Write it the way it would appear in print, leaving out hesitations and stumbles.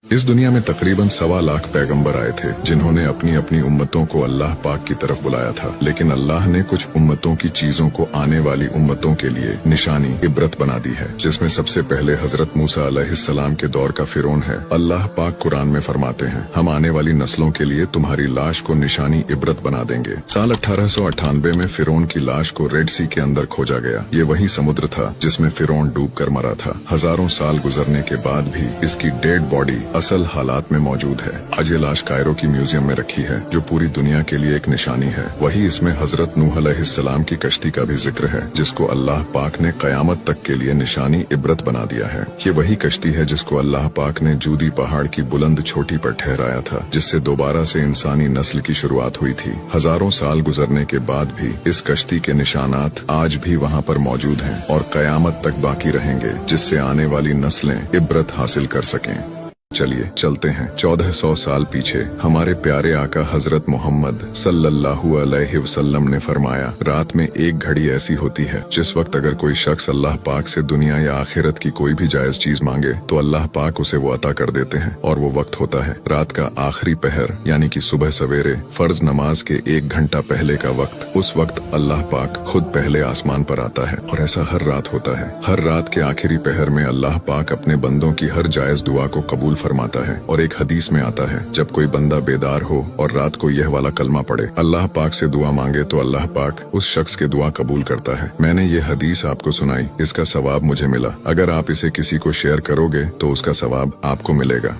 इस दुनिया में तकरीबन 1.25 पैगंबर आए थे जिन्होंने अपनी अपनी उम्मतों को अल्लाह पाक की तरफ बुलाया था। लेकिन अल्लाह ने कुछ उम्मतों की चीजों को आने वाली उम्मतों के लिए निशानी इबरत बना दी है, जिसमें सबसे पहले हजरत मूसा अलैहिस्सलाम के दौर का फिरौन है। अल्लाह पाक कुरान में फरमाते हैं, हम आने वाली नस्लों के लिए तुम्हारी लाश को निशानी इबरत बना देंगे। साल 1898 में फिरौन की लाश को रेड सी के अंदर खोजा गया। ये वही समुद्र था जिसमें फिरौन डूब कर मरा था। हजारों साल गुजरने के बाद भी इसकी डेड बॉडी असल हालात में मौजूद है। आज ये लाश कायरो की म्यूजियम में रखी है, जो पूरी दुनिया के लिए एक निशानी है। वही इसमें हजरत नूह अलैहिस्सलाम की कश्ती का भी जिक्र है, जिसको अल्लाह पाक ने कयामत तक के लिए निशानी इबरत बना दिया है। ये वही कश्ती है जिसको अल्लाह पाक ने जूदी पहाड़ की बुलंद छोटी पर ठहराया था, जिससे दोबारा से इंसानी नस्ल की शुरुआत हुई थी। हजारों साल गुजरने के बाद भी इस कश्ती के निशानात आज भी वहाँ पर मौजूद हैं और कयामत तक बाकी रहेंगे, जिससे आने वाली नस्लें इबरत हासिल कर सकें। चलिए चलते हैं 1400 साल पीछे। हमारे प्यारे आका हजरत मोहम्मद सल्लल्लाहु अलैहि वसल्लम ने फरमाया, रात में एक घड़ी ऐसी होती है जिस वक्त अगर कोई शख्स अल्लाह पाक से दुनिया या आखिरत की कोई भी जायज चीज मांगे तो अल्लाह पाक उसे वो अता कर देते हैं। और वो वक्त होता है रात का आखिरी पहर, यानी कि सुबह सवेरे फर्ज नमाज के 1 घंटा पहले का वक्त। उस वक्त अल्लाह पाक खुद पहले आसमान पर आता है, और ऐसा हर रात होता है। हर रात के आखिरी पहर में अल्लाह पाक अपने बंदों की हर जायज दुआ को कबूल फरमाता है। और एक हदीस में आता है, जब कोई बंदा बेदार हो और रात को यह वाला कलमा पढ़े, अल्लाह पाक से दुआ मांगे, तो अल्लाह पाक उस शख्स के दुआ कबूल करता है। मैंने ये हदीस आपको सुनाई, इसका सवाब मुझे मिला। अगर आप इसे किसी को शेयर करोगे तो उसका सवाब आपको मिलेगा।